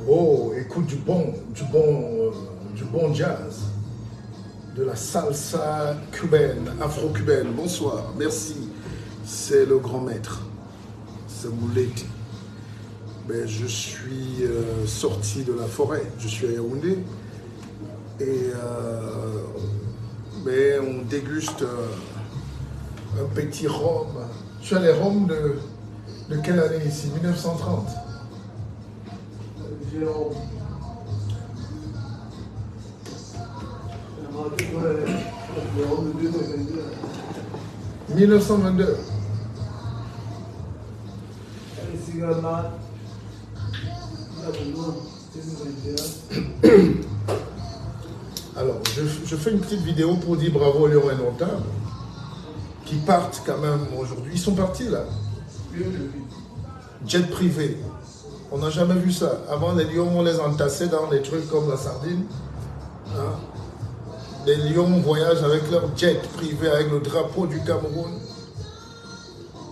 Oh, écoute du bon jazz, de la salsa cubaine, afro-cubaine. Bonsoir, merci. C'est le grand maître, c'est Mouleti. Ben, je suis sorti de la forêt, je suis à Yaoundé et ben, on déguste un petit rhum. Tu as les rhums de quelle année ici? 1930. Jérôme. 1922. Alors, je fais une petite vidéo pour dire bravo aux Lions Indomptables qui partent quand même aujourd'hui. Ils sont partis là. Jet privé. On n'a jamais vu ça. Avant, les lions, on les entassait dans des trucs comme la sardine. Hein? Les lions voyagent avec leur jet privé, avec le drapeau du Cameroun.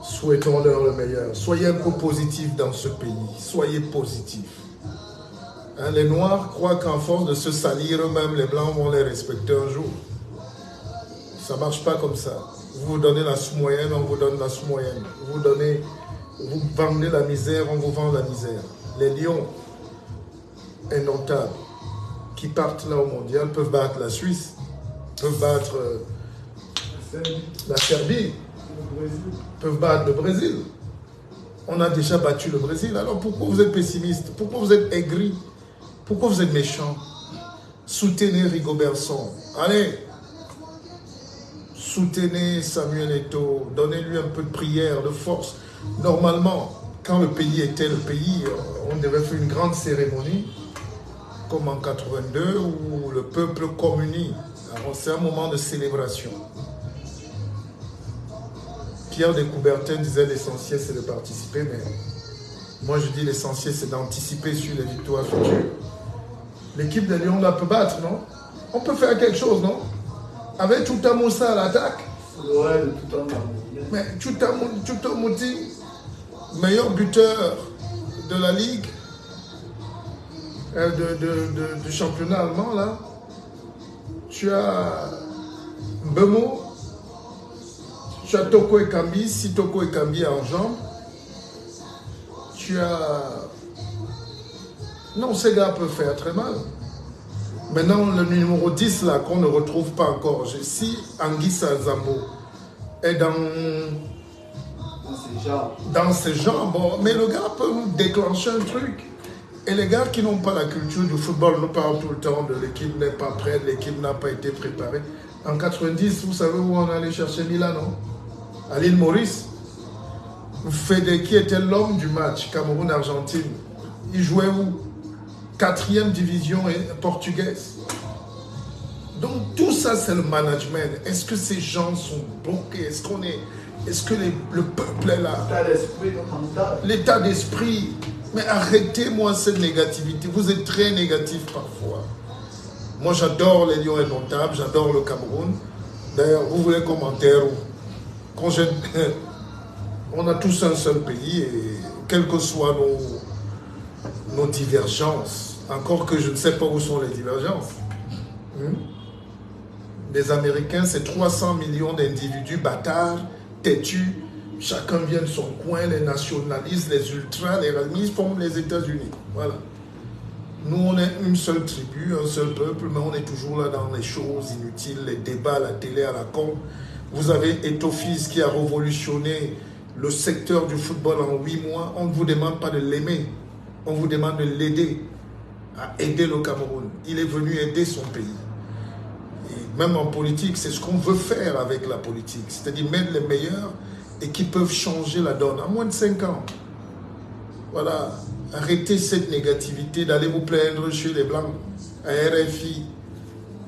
Souhaitons-leur le meilleur. Soyez un peu positifs dans ce pays. Soyez positifs. Hein, les Noirs croient qu'en force de se salir eux-mêmes, les Blancs vont les respecter un jour. Ça ne marche pas comme ça. Vous vous donnez la sous-moyenne, on vous donne la sous-moyenne. Vous vendez la misère, on vous vend la misère. Les Lions indomptables qui partent là au mondial peuvent battre la Suisse, peuvent battre la Serbie, peuvent battre le Brésil. On a déjà battu le Brésil. Alors pourquoi vous êtes pessimiste? Pourquoi vous êtes aigri? Pourquoi vous êtes méchant? Soutenez Rigobertson. Allez, soutenez Samuel Eto'o. Donnez-lui un peu de prière, de force. Normalement, quand le pays était le pays, on devait faire une grande cérémonie, comme en 82, où le peuple communie. Alors c'est un moment de célébration. Pierre de Coubertin disait l'essentiel c'est de participer, mais moi je dis l'essentiel c'est d'anticiper sur les victoires futures. L'équipe des Lions là peut battre, non? On peut faire quelque chose, non? Avec Chouta Moussa à l'attaque. Ouais, de tout temps. Mais Chouta Mouti, meilleur buteur de la Ligue, du championnat allemand là. Tu as Bemo, tu as Toko Ekambi, si Toko Ekambi est en jambe. Tu as... Non, ces gars peuvent faire très mal. Maintenant, le numéro 10 là, qu'on ne retrouve pas encore. Si Anguissa Zambo est dans ses jambes, bon, mais le gars peut nous déclencher un truc. Et les gars qui n'ont pas la culture du football nous parlent tout le temps de l'équipe n'est pas prête, l'équipe n'a pas été préparée. En 90, vous savez où on allait chercher Milan, non? À l'île Maurice. Fede, qui était l'homme du match, Cameroun-Argentine. Il jouait où? 4e division portugaise. Donc tout ça c'est le management. Est-ce que ces gens sont bloqués? Est-ce que le peuple est là? L'état d'esprit. Mais arrêtez-moi cette négativité. Vous êtes très négatif parfois. Moi j'adore les Lions indomptables, j'adore le Cameroun. D'ailleurs, vous voulez commentaire quand on a tous un seul pays et quelles que soient nos divergences, encore que je ne sais pas où sont les divergences. Les Américains, c'est 300 millions d'individus bâtards, têtus, chacun vient de son coin, les nationalistes, les ultras, les racistes forment les États-Unis. Voilà. Nous, on est une seule tribu, un seul peuple, mais on est toujours là dans les choses inutiles, les débats à la télé, à la con. Vous avez Eto'o-Fils qui a révolutionné le secteur du football en 8 mois. On ne vous demande pas de l'aimer, on vous demande de l'aider, à aider le Cameroun. Il est venu aider son pays. Et même en politique, c'est ce qu'on veut faire avec la politique, c'est-à-dire mettre les meilleurs et qui peuvent changer la donne en moins de 5 ans. Voilà. Arrêtez cette négativité d'aller vous plaindre chez les Blancs, à RFI.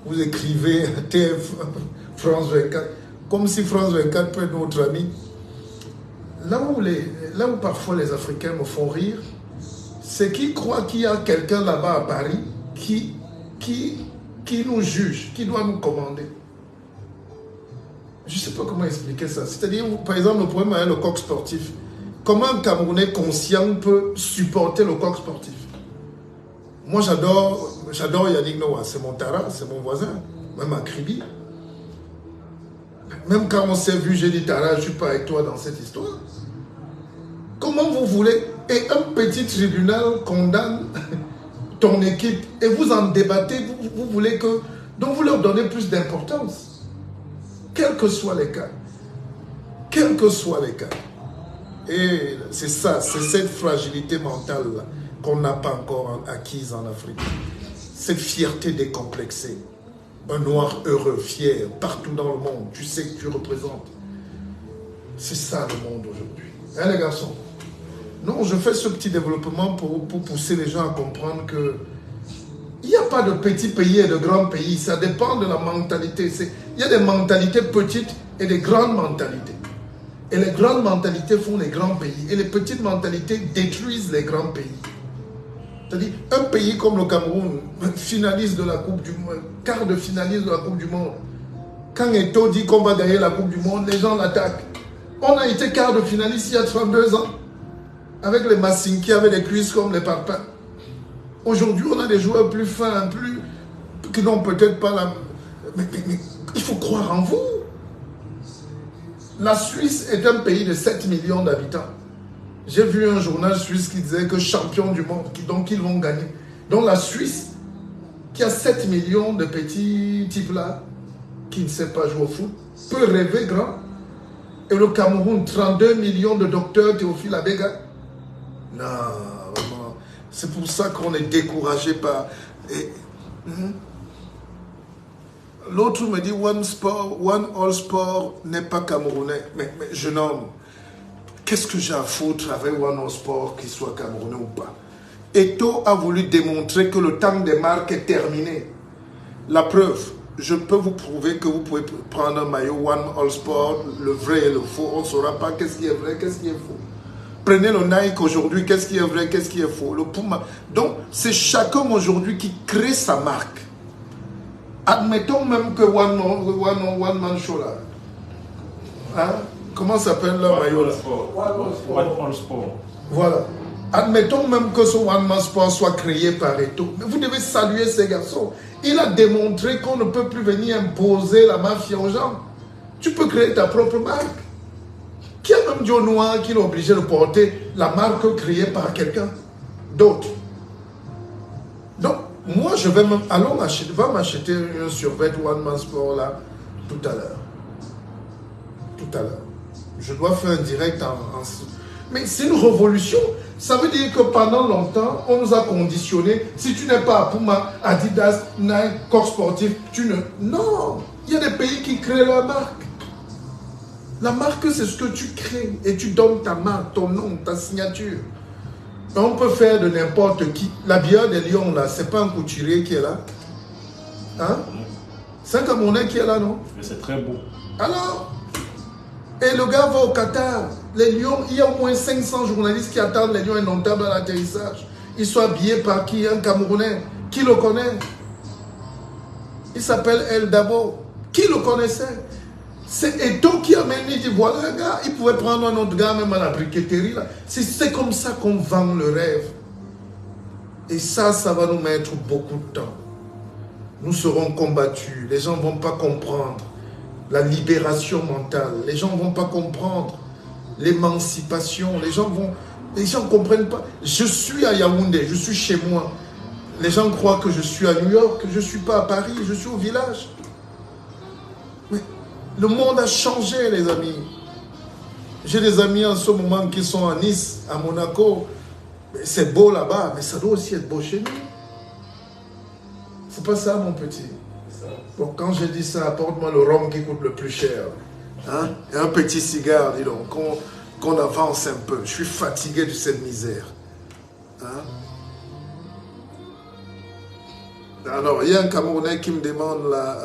Vous écrivez à TF, France 24, comme si France 24 peut être notre ami. Là où parfois les Africains me font rire, c'est qu'ils croient qu'il y a quelqu'un là-bas à Paris qui nous juge, qui doit nous commander. Je ne sais pas comment expliquer ça. C'est-à-dire, par exemple, le problème avec le coq sportif. Comment un Camerounais conscient peut supporter le coq sportif? Moi, j'adore Yannick Noah. C'est mon Tara, c'est mon voisin. Même à Kribi. Même quand on s'est vu, j'ai dit Tara, je ne suis pas avec toi dans cette histoire. Comment vous voulez? Et un petit tribunal condamne ton équipe et vous en débattez, vous voulez que... Donc vous leur donnez plus d'importance. Quels que soient les cas. Quels que soient les cas. Et c'est ça, c'est cette fragilité mentale qu'on n'a pas encore acquise en Afrique. Cette fierté décomplexée. Un noir heureux, fier, partout dans le monde. Tu sais que tu représentes. C'est ça le monde aujourd'hui. Hein les garçons? Non, je fais ce petit développement pour pousser les gens à comprendre que il n'y a pas de petits pays et de grands pays. Ça dépend de la mentalité. Il y a des mentalités petites et des grandes mentalités. Et les grandes mentalités font les grands pays. Et les petites mentalités détruisent les grands pays. C'est-à-dire, un pays comme le Cameroun, finaliste de la Coupe du Monde, quart de finaliste de la Coupe du Monde. Quand Eto'o dit qu'on va gagner la Coupe du Monde, les gens l'attaquent. On a été quart de finaliste il y a 32 ans. Avec les Massing qui avaient des cuisses comme les parpaings. Aujourd'hui, on a des joueurs plus fins, qui n'ont peut-être pas la... Mais il faut croire en vous. La Suisse est un pays de 7 millions d'habitants. J'ai vu un journal suisse qui disait que champion du monde, donc ils vont gagner. Donc la Suisse, qui a 7 millions de petits types-là, qui ne sait pas jouer au foot, peut rêver grand. Et le Cameroun, 32 millions de docteurs, Théophile Abega. Non, vraiment. C'est pour ça qu'on est découragé par... L'autre me dit One All Sport n'est pas camerounais. Mais jeune homme, qu'est-ce que j'ai à foutre avec One All Sport qu'il soit camerounais ou pas? Eto'o a voulu démontrer que le temps des marques est terminé. La preuve, je peux vous prouver que vous pouvez prendre un maillot One All Sport, le vrai et le faux. On ne saura pas qu'est-ce qui est vrai, qu'est-ce qui est faux. Prenez le Nike aujourd'hui, qu'est-ce qui est vrai, qu'est-ce qui est faux. Le Puma. Donc, c'est chacun aujourd'hui qui crée sa marque. Admettons même que One Man Show là. Hein? Comment s'appelle leur maillot là? One All Sport. Voilà. Admettons même que ce One Man Sport soit créé par Eto'o. Mais vous devez saluer ces garçons. Il a démontré qu'on ne peut plus venir imposer la mafia aux gens. Tu peux créer ta propre marque. Qui a même dit au noir qu'il est obligé de porter la marque créée par quelqu'un d'autre? Donc, moi, je vais même... Allons acheter, va m'acheter un survêt One Man Sport là, tout à l'heure. Tout à l'heure. Je dois faire un direct Mais c'est une révolution. Ça veut dire que pendant longtemps, on nous a conditionnés. Si tu n'es pas à Puma, Adidas, Nike, Corps Sportif, tu ne... Non! Il y a des pays qui créent leur marque. La marque, c'est ce que tu crées. Et tu donnes ta marque, ton nom, ta signature. On peut faire de n'importe qui. La bière des Lions, là, c'est pas un couturier qui est là. Hein? C'est un Camerounais qui est là, non? Mais c'est très beau. Alors? Et le gars va au Qatar. Les Lions, il y a au moins 500 journalistes qui attendent les Lions indomptables à l'atterrissage. Ils sont habillés par qui? Un Camerounais. Qui le connaît? Il s'appelle El Dabo. Qui le connaissait? C'est Eto'o qui a même dit, voilà un gars, il pouvait prendre un autre gars même à la briqueterie. C'est comme ça qu'on vend le rêve. Et ça va nous mettre beaucoup de temps. Nous serons combattus. Les gens ne vont pas comprendre la libération mentale. Les gens ne vont pas comprendre l'émancipation. Les gens ne comprennent pas. Je suis à Yaoundé, je suis chez moi. Les gens croient que je suis à New York, je ne suis pas à Paris, je suis au village. Mais le monde a changé, les amis. J'ai des amis en ce moment qui sont à Nice, à Monaco. C'est beau là-bas, mais ça doit aussi être beau chez nous. C'est pas ça, mon petit. Bon, quand je dis ça, apporte-moi le rhum qui coûte le plus cher. Hein? Et un petit cigare, dis donc, qu'on avance un peu. Je suis fatigué de cette misère. Hein? Alors, il y a un Camerounais qui me demande là...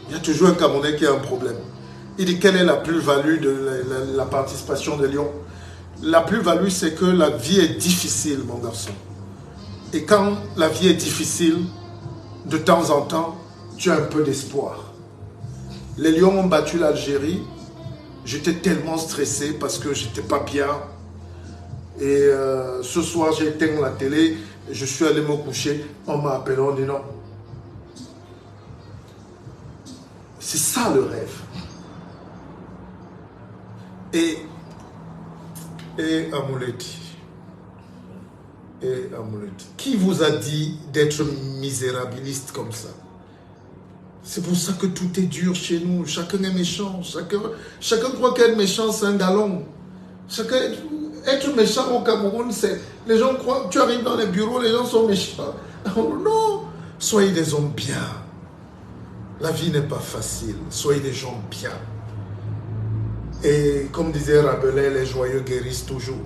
Il y a toujours un Camerounais qui a un problème. Il dit, quelle est la plus-value de la participation de Lyon? La plus-value, c'est que la vie est difficile, mon garçon. Et quand la vie est difficile, de temps en temps, tu as un peu d'espoir. Les Lions ont battu l'Algérie. J'étais tellement stressé parce que j'étais pas bien. Et ce soir, j'ai éteint la télé, je suis allé me coucher, on m'a appelé, on dit non. C'est ça le rêve. Et Amouleti, qui vous a dit d'être misérabiliste comme ça? C'est pour ça que tout est dur chez nous. Chacun est méchant. Chacun croit qu'être méchant, c'est un galon. Être méchant au Cameroun, c'est... Les gens croient... Tu arrives dans les bureaux, les gens sont méchants. Non. Soyez des hommes bien. La vie n'est pas facile. Soyez des gens bien. Et comme disait Rabelais, les joyeux guérissent toujours.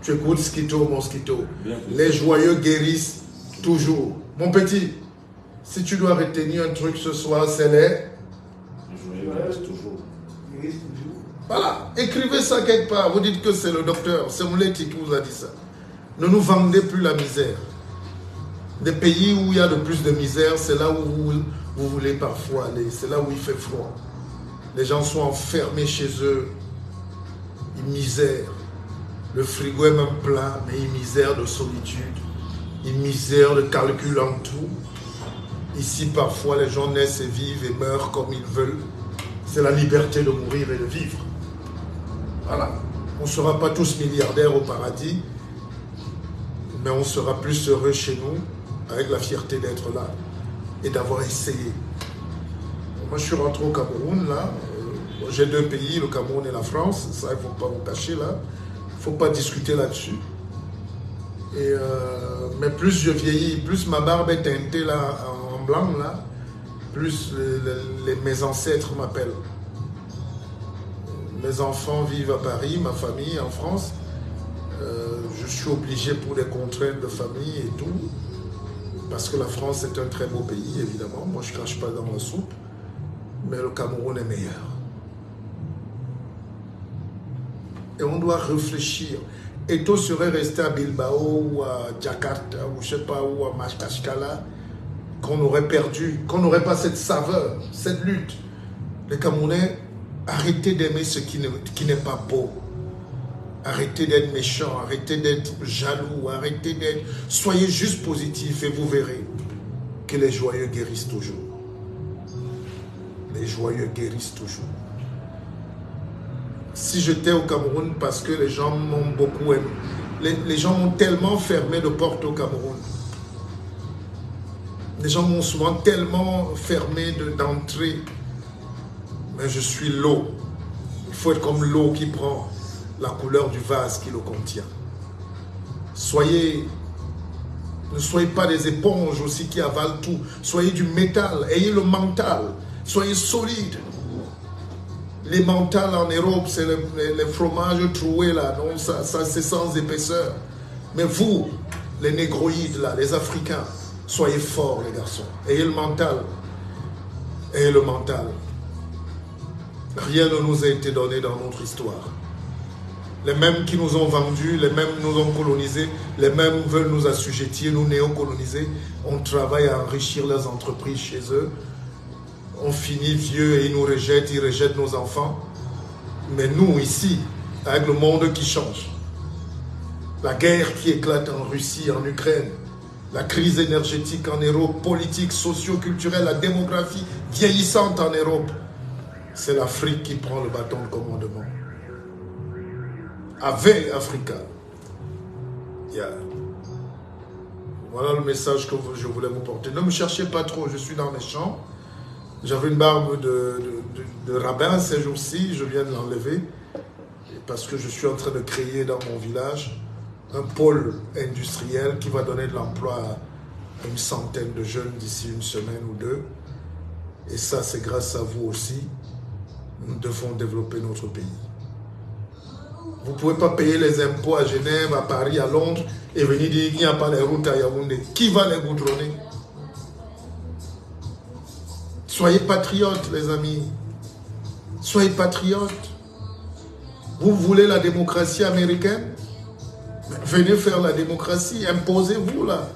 Tu écoutes Skito, mon Skito. Les joyeux guérissent toujours. Mon petit, si tu dois retenir un truc ce soir, c'est les joyeux guérissent toujours. Voilà, écrivez ça quelque part. Vous dites que c'est le docteur, c'est Mouleti qui vous a dit ça. Ne nous vendez plus la misère. Des pays où il y a de plus de misère, c'est là où vous voulez parfois aller. C'est là où il fait froid. Les gens sont enfermés chez eux. Ils misèrent. Le frigo est même plein, mais une misère de solitude. Une misère de calcul en tout. Ici, parfois, les gens naissent et vivent et meurent comme ils veulent. C'est la liberté de mourir et de vivre. Voilà. On ne sera pas tous milliardaires au paradis, mais on sera plus heureux chez nous, avec la fierté d'être là et d'avoir essayé. Moi, je suis rentré au Cameroun, là. J'ai deux pays, le Cameroun et la France. Ça, il ne faut pas vous cacher, là. Il ne faut pas discuter là-dessus. Mais plus je vieillis, plus ma barbe est teintée, là, en blanc, là, plus mes ancêtres m'appellent. Mes enfants vivent à Paris, ma famille en France. Je suis obligé pour des contraintes de famille et tout. Parce que la France est un très beau pays, évidemment. Moi, je ne crache pas dans la soupe. Mais le Cameroun est meilleur. Et on doit réfléchir. Eto serait resté à Bilbao ou à Jakarta ou je ne sais pas où, à Machkashkala, qu'on aurait perdu, qu'on n'aurait pas cette saveur, cette lutte. Les Camerounais, arrêtez d'aimer ce qui n'est pas beau. Arrêtez d'être méchants, arrêtez d'être jaloux, arrêtez d'être... Soyez juste positifs et vous verrez que les joyeux guérissent toujours. Les joyeux guérissent toujours. Si j'étais au Cameroun, parce que les gens m'ont beaucoup aimé, les gens m'ont tellement fermé de porte au Cameroun. Les gens m'ont souvent tellement fermé d'entrée. Mais je suis l'eau. Il faut être comme l'eau qui prend la couleur du vase qui le contient. Ne soyez pas des éponges aussi qui avalent tout. Soyez du métal, ayez le mental, soyez solide. Les mentales en Europe, c'est les fromages troués là, donc ça c'est sans épaisseur. Mais vous, les négroïdes là, les Africains, soyez forts les garçons. Ayez le mental. Ayez le mental. Rien ne nous a été donné dans notre histoire. Les mêmes qui nous ont vendus, les mêmes nous ont colonisés, les mêmes veulent nous assujettir, nous néocoloniser. On travaille à enrichir leurs entreprises chez eux. On finit vieux et ils nous rejettent, ils rejettent nos enfants. Mais nous, ici, avec le monde qui change, la guerre qui éclate en Russie, en Ukraine, la crise énergétique en Europe, politique, socio-culturelle, la démographie vieillissante en Europe, c'est l'Afrique qui prend le bâton de commandement. Avec Africa. Yeah. Voilà le message que je voulais vous porter. Ne me cherchez pas trop, je suis dans mes champs. J'avais une barbe de rabbin ces jours-ci, je viens de l'enlever. Parce que je suis en train de créer dans mon village un pôle industriel qui va donner de l'emploi à une centaine de jeunes d'ici une semaine ou deux. Et ça, c'est grâce à vous aussi. Nous devons développer notre pays. Vous ne pouvez pas payer les impôts à Genève, à Paris, à Londres et venir dire qu'il n'y a pas les routes à Yaoundé. Qui va les goudronner? Soyez patriotes, les amis. Soyez patriotes. Vous voulez la démocratie américaine? Venez faire la démocratie. Imposez-vous là.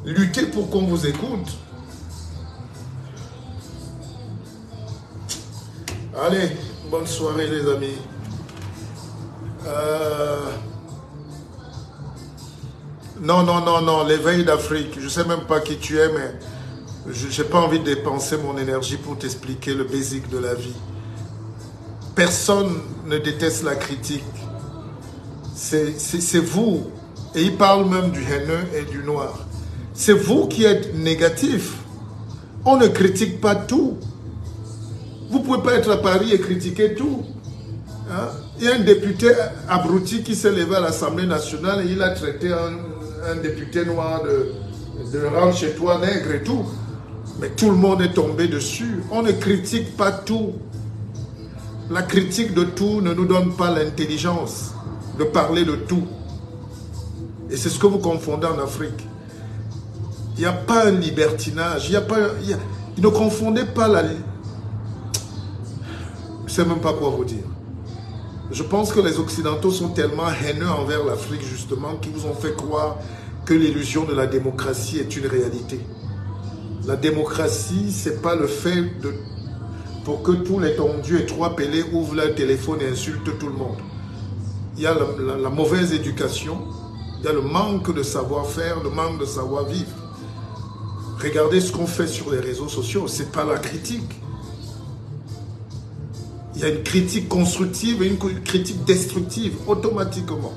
Luttez pour qu'on vous écoute. Allez, bonne soirée les amis. Non, non, non, non, l'éveil d'Afrique. Je ne sais même pas qui tu es, mais je n'ai pas envie de dépenser mon énergie pour t'expliquer le basique de la vie. Personne ne déteste la critique. C'est vous. Et il parle même du haineux et du noir. C'est vous qui êtes négatif. On ne critique pas tout. Vous ne pouvez pas être à Paris et critiquer tout. Hein? Il y a un député abruti qui s'est levé à l'Assemblée nationale et il a traité un député noir de rendre chez toi nègre et tout. Mais tout le monde est tombé dessus. On ne critique pas tout. La critique de tout ne nous donne pas l'intelligence de parler de tout. Et c'est ce que vous confondez en Afrique. Il n'y a pas un libertinage. Ne confondez pas la... Je ne sais même pas quoi vous dire. Je pense que les Occidentaux sont tellement haineux envers l'Afrique, justement, qu'ils vous ont fait croire que l'illusion de la démocratie est une réalité. La démocratie, ce n'est pas le fait de... pour que tous les tondus et trois pélés ouvrent leur téléphone et insultent tout le monde. Il y a la mauvaise éducation, il y a le manque de savoir-faire, le manque de savoir-vivre. Regardez ce qu'on fait sur les réseaux sociaux, ce n'est pas la critique. Il y a une critique constructive et une critique destructive, automatiquement.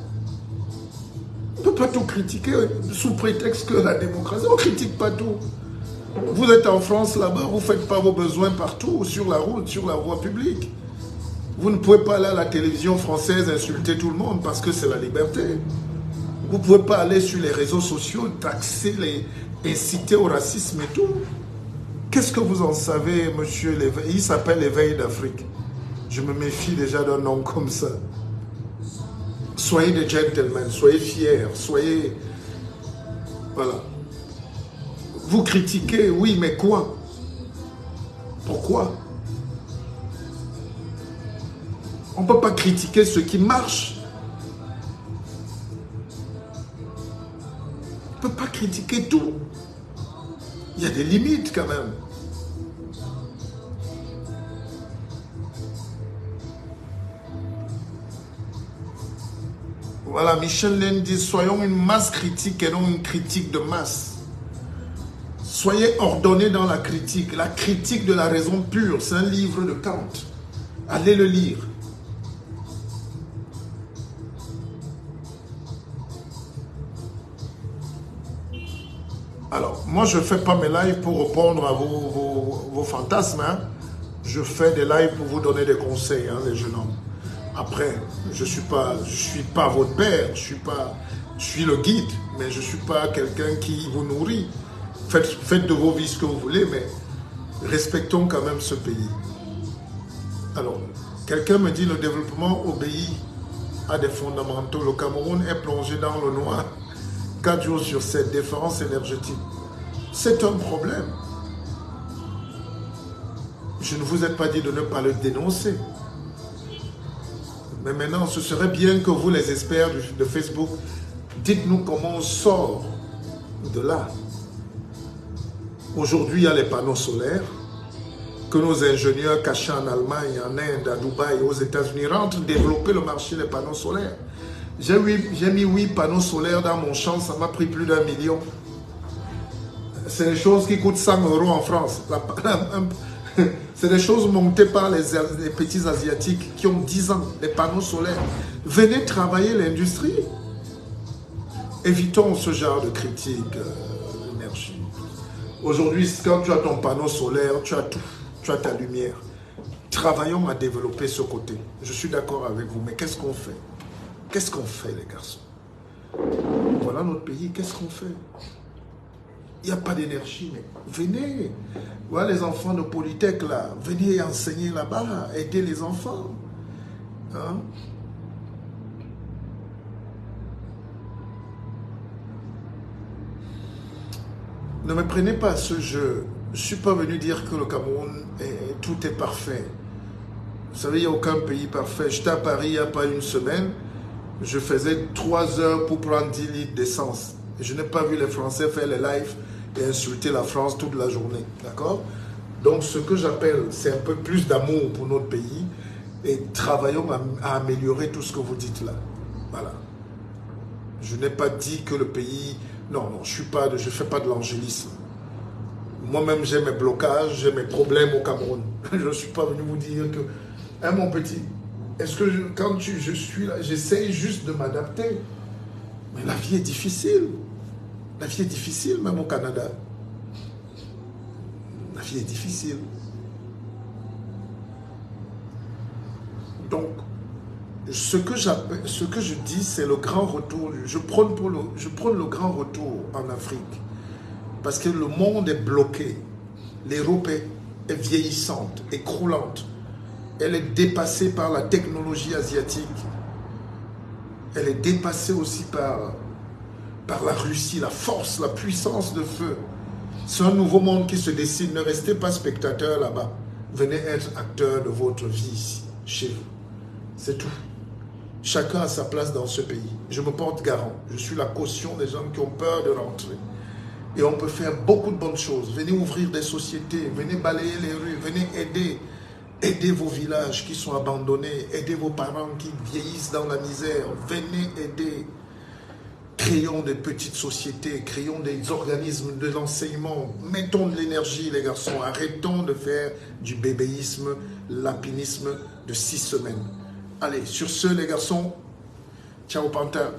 On ne peut pas tout critiquer sous prétexte que la démocratie, on ne critique pas tout. Vous êtes en France là-bas, vous ne faites pas vos besoins partout, sur la route, sur la voie publique. Vous ne pouvez pas aller à la télévision française insulter tout le monde parce que c'est la liberté. Vous ne pouvez pas aller sur les réseaux sociaux, taxer, inciter au racisme et tout. Qu'est-ce que vous en savez, monsieur l'éveil? Il s'appelle l'éveil d'Afrique. Je me méfie déjà d'un nom comme ça. Soyez des gentlemen, soyez fiers, soyez... Voilà. Vous critiquez, oui, mais quoi? Pourquoi? On ne peut pas critiquer ce qui marche. On ne peut pas critiquer tout. Il y a des limites quand même. Voilà, Michel Lane dit, soyons une masse critique et non une critique de masse. Soyez ordonnés dans la critique. La critique de la raison pure, c'est un livre de Kant. Allez le lire. Alors, moi, je ne fais pas mes lives pour répondre à vos fantasmes. Hein. Je fais des lives pour vous donner des conseils, hein, les jeunes hommes. Après, je suis pas votre père, je suis le guide, mais je ne suis pas quelqu'un qui vous nourrit. Faites de vos vies ce que vous voulez, mais respectons quand même ce pays. Alors, quelqu'un me dit le développement obéit à des fondamentaux. Le Cameroun est plongé dans le noir 4 jours sur 7, différence énergétique. C'est un problème. Je ne vous ai pas dit de ne pas le dénoncer. Mais maintenant, ce serait bien que vous, les experts de Facebook, dites-nous comment on sort de là. Aujourd'hui, il y a les panneaux solaires que nos ingénieurs cachés en Allemagne, en Inde, à Dubaï, aux États-Unis rentrent développer le marché des panneaux solaires. J'ai mis 8 panneaux solaires dans mon champ, ça m'a pris plus d'1 million. C'est des choses qui coûtent 100 € en France. C'est des choses montées par les petits Asiatiques qui ont 10 ans, des panneaux solaires. Venez travailler l'industrie. Évitons ce genre de critique d'énergie. Aujourd'hui, quand tu as ton panneau solaire, tu as tout. Tu as ta lumière. Travaillons à développer ce côté. Je suis d'accord avec vous, mais qu'est-ce qu'on fait? Qu'est-ce qu'on fait, les garçons? Voilà notre pays, qu'est-ce qu'on fait? Il n'y a pas d'énergie, mais venez. Voilà les enfants de Polytech, là. Venez enseigner là-bas, aider les enfants. Hein? Ne me prenez pas à ce jeu. Je ne suis pas venu dire que le Cameroun, tout est parfait. Vous savez, il n'y a aucun pays parfait. J'étais à Paris il n'y a pas une semaine. Je faisais 3 heures pour prendre 10 litres d'essence. Je n'ai pas vu les Français faire les lives et insulter la France toute la journée. D'accord? Donc, ce que j'appelle, c'est un peu plus d'amour pour notre pays et travaillons à améliorer tout ce que vous dites là. Voilà. Je n'ai pas dit que le pays... Non, non, je ne fais pas de l'angélisme. Moi-même, j'ai mes blocages, j'ai mes problèmes au Cameroun. Je ne suis pas venu vous dire que... Hein, mon petit, est-ce que je suis là, j'essaye juste de m'adapter. Mais la vie est difficile. La vie est difficile, même au Canada. La vie est difficile. Donc, ce que je dis, c'est le grand retour. Je prône le grand retour en Afrique. Parce que le monde est bloqué. L'Europe est vieillissante, est croulante. Elle est dépassée par la technologie asiatique. Elle est dépassée aussi par la Russie, la force, la puissance de feu. C'est un nouveau monde qui se dessine. Ne restez pas spectateur là-bas. Venez être acteur de votre vie ici, chez vous. C'est tout. Chacun a sa place dans ce pays. Je me porte garant. Je suis la caution des gens qui ont peur de rentrer. Et on peut faire beaucoup de bonnes choses. Venez ouvrir des sociétés. Venez balayer les rues. Venez aider. Aidez vos villages qui sont abandonnés. Aidez vos parents qui vieillissent dans la misère. Venez aider. Créons des petites sociétés. Créons des organismes de l'enseignement. Mettons de l'énergie, les garçons. Arrêtons de faire du bébéisme, lapinisme de 6 semaines. Allez, sur ce, les garçons, ciao Panther.